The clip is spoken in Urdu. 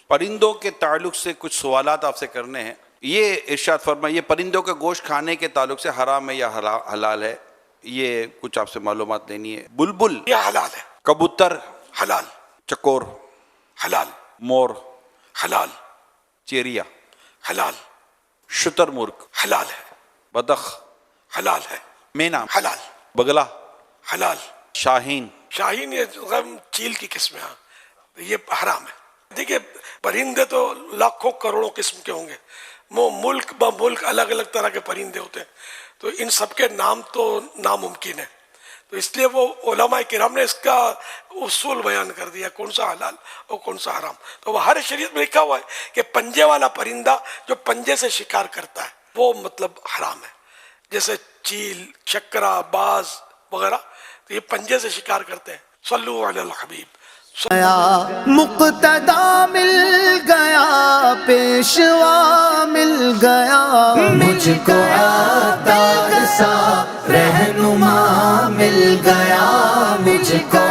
پرندوں کے تعلق سے کچھ سوالات آپ سے کرنے ہیں. یہ ارشاد فرمائیے پرندوں کا گوشت کھانے کے تعلق سے حرام ہے یا حلال ہے؟ یہ کچھ آپ سے معلومات لینی ہے. بلبل یہ حلال ہے. کبوتر حلال. چکور حلال. مور حلال. چیریا حلال. شتر مرغ حلال ہے. بطخ حلال ہے. مینا حلال. بگلا حلال. شاہین شاہین یہ غم چیل کی قسم ہے، یہ حرام ہے. دیکھیے پرندے تو لاکھوں کروڑوں قسم کے ہوں گے، وہ ملک با ملک الگ الگ طرح کے پرندے ہوتے ہیں، تو ان سب کے نام تو ناممکن ہے. تو اس لیے وہ علماء کرام نے اس کا اصول بیان کر دیا کون سا حلال اور کون سا حرام. تو وہ ہر شریعت میں لکھا ہوا ہے کہ پنجے والا پرندہ جو پنجے سے شکار کرتا ہے وہ مطلب حرام ہے، جیسے چیل، شکرا، باز وغیرہ، تو یہ پنجے سے شکار کرتے ہیں. صلو علی الحبیب. مقتدا مل گیا، پیشوا مل گیا، مجھ کو عطا سا رہنما مل گیا، مجھ کو